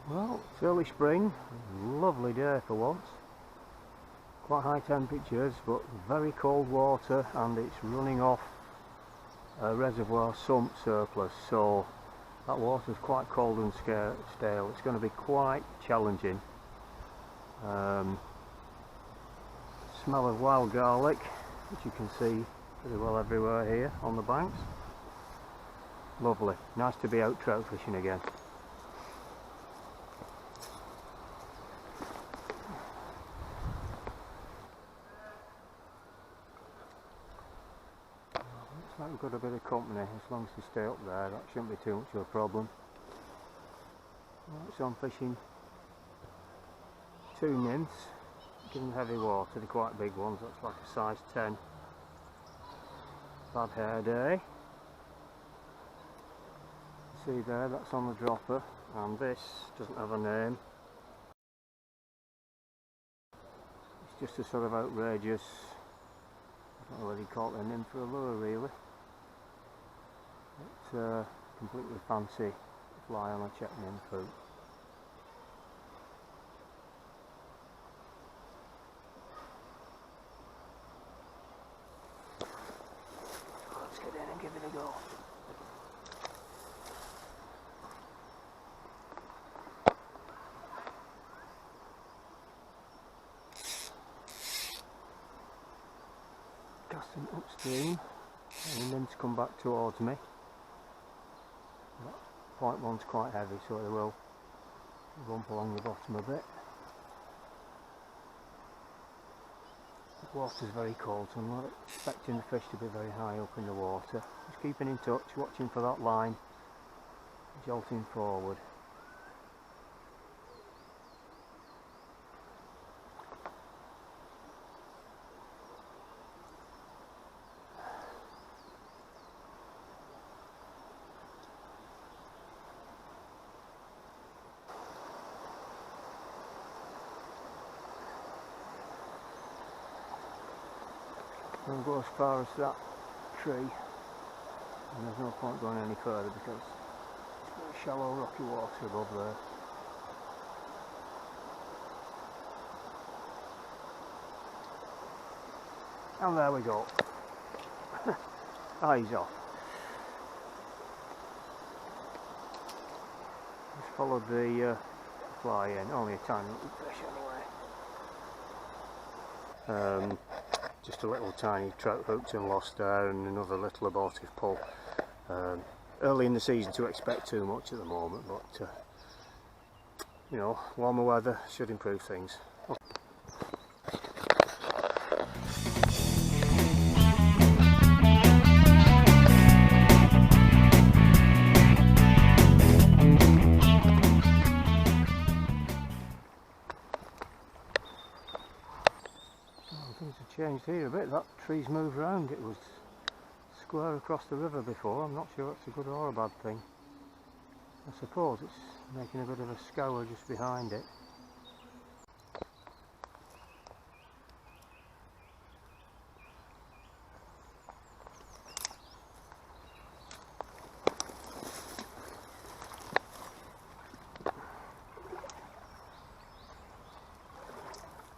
Well, it's early spring, lovely day for once. Quite high temperatures but very cold water, and it's running off a reservoir sump surplus, so that water's quite cold and stale. It's going to be quite challenging. Smell of wild garlic, which you can see pretty well everywhere here on the banks. Lovely, nice to be out trout fishing again. Looks like we've got a bit of company. As long as they stay up there, that shouldn't be too much of a problem. Right, so I'm fishing two nymphs, given heavy water. They're quite big ones. That's like a size 10 bad hair day. See there, that's on the dropper, and this doesn't have a name. It's just a sort of outrageous, I don't know whether you call it a nymph or a lure really. It's a completely fancy fly on a check nymph hook. Let's get in and give it a go. Casting upstream, and the nymphs come back towards me. That point one's quite heavy, so they will bump along the bottom a bit. The water's very cold, so I'm not expecting the fish to be very high up in the water. Just keeping in touch, watching for that line jolting forward. I'll go as far as that tree, and there's no point going any further because it's very shallow rocky water above there. And there we go. Eyes off. Just followed the fly in, only a tiny little fish anyway. Just a little tiny trout hooked and lost there, and another little abortive pull. Early in the season to expect too much at the moment, but you know, warmer weather should improve things. Things have changed here a bit. That tree's moved round. It was square across the river before. I'm not sure it's a good or a bad thing. I suppose it's making a bit of a scour just behind it.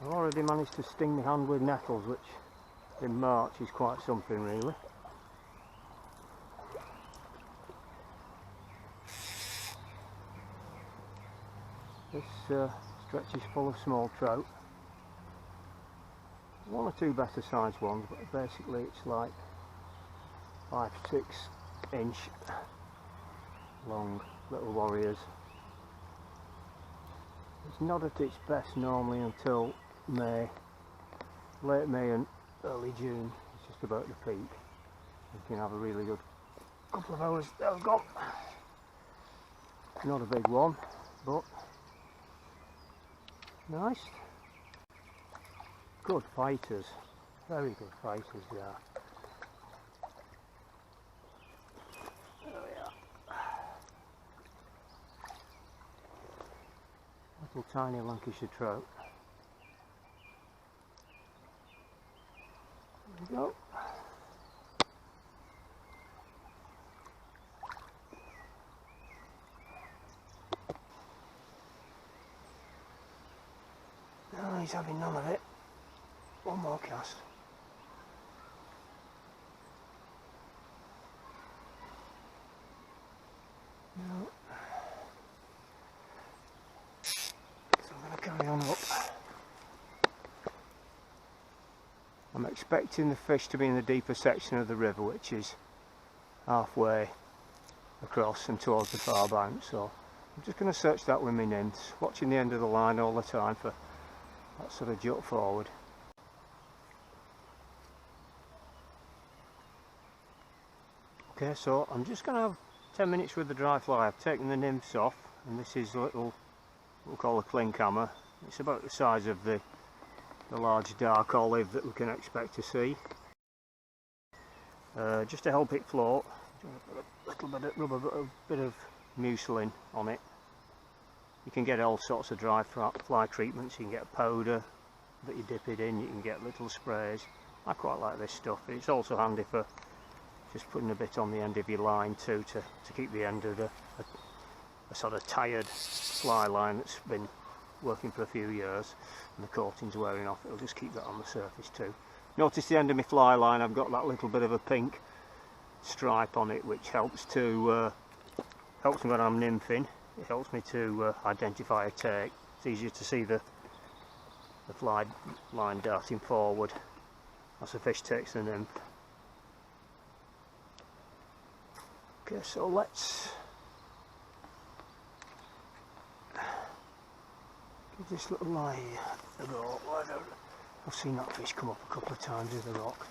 I've already managed to sting my hand with nettles, which in March is quite something really. This stretch is full of small trout. One or two better sized ones, but basically it's like 5-6 inch long little warriors. It's not at its best normally until May, late May and early June. It's just about the peak. You can have a really good couple of hours. There we go. Not a big one, but nice. Good fighters, very good fighters they are. There we are. Little tiny Lancashire trout. There we go. he's having none of it. One more cast. No. So I'm going to carry on up. I'm expecting the fish to be in the deeper section of the river, which is halfway across and towards the far bank, so I'm just going to search that with my nymphs, watching the end of the line all the time for that sort of jut forward. Okay, so I'm just going to have 10 minutes with the dry fly. I've taken the nymphs off, and this is a little, we'll call a clink hammer. It's about the size of the large dark olive that we can expect to see. Just to help it float, a little bit of rubber, a bit of mucilin on it. You can get all sorts of dry fly treatments. You can get powder that you dip it in, you can get little sprays. I quite like this stuff. It's also handy for just putting a bit on the end of your line too, to keep the end of a sort of tired fly line that's been working for a few years and the coating's wearing off. It'll just keep that on the surface too. Notice the end of my fly line, I've got that little bit of a pink stripe on it, which helps me when I'm nymphing. It helps me to identify a take. It's easier to see the fly line darting forward as the fish takes the nymph. Okay, so let's give this little lie a go. I've seen that fish come up a couple of times with the rock.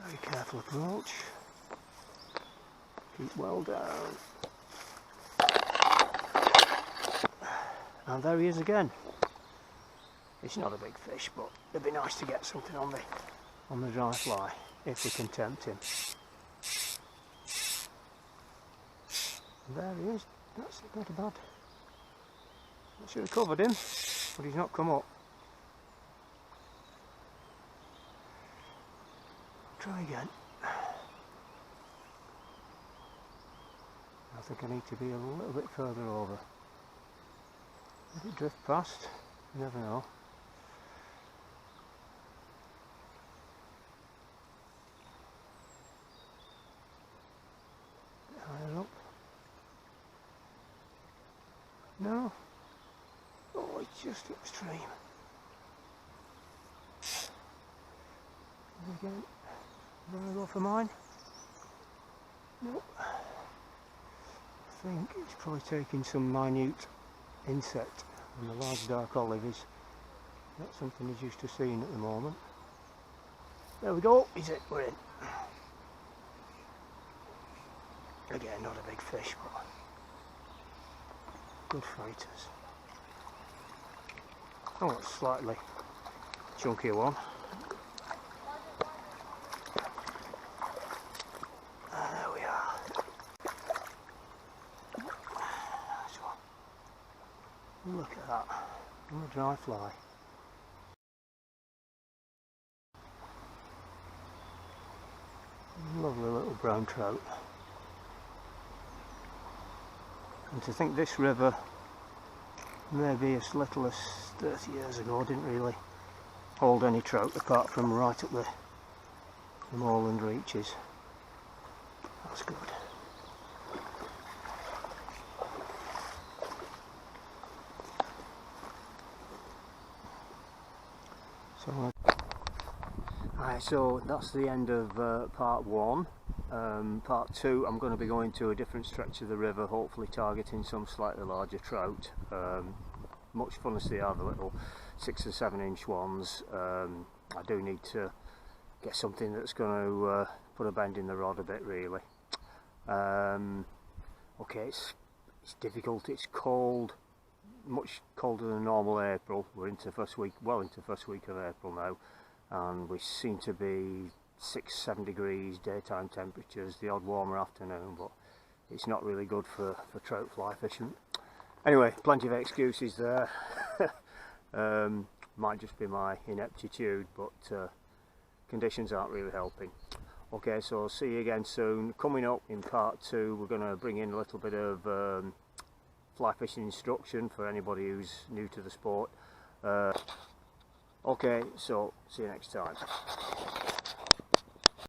Very careful approach. Keep well down. And there he is again. It's not a big fish, but it'd be nice to get something on the dry fly if we can tempt him. And there he is. That's not bad. I should have covered him, but he's not come up. Try again. I think I need to be a little bit further over. Did it drift past? You never know. A bit higher up. No. Oh, it's just upstream. And again. Do I go for mine? Nope. I think it's probably taking some minute insect, and the large dark olive is not something he's used to seeing at the moment. There we go, is it? We're in. Again, not a big fish, but good fighters. Oh, it's a slightly chunkier one. There we are. Nice one. Look at that. On a dry fly. Lovely little brown trout. And to think this river, maybe as little as 30 years ago, didn't really hold any trout apart from right up the moorland reaches. That's good. So that's the end of part one. Part two, I'm going to be going to a different stretch of the river, hopefully targeting some slightly larger trout. Much fun as they are, the little 6 or 7 inch ones. I do need to get something that's going to put a bend in the rod a bit, really. Okay, it's difficult, it's cold, much colder than normal April. We're into the first week, well into the first week of April now, and we seem to be 6-7 degrees daytime temperatures, the odd warmer afternoon, but it's not really good for trout fly fishing. Anyway, plenty of excuses there. Might just be my ineptitude, but conditions aren't really helping. Okay, so I'll see you again soon. Coming up in part two, we're going to bring in a little bit of fly fishing instruction for anybody who's new to the sport. Okay, so see you next time.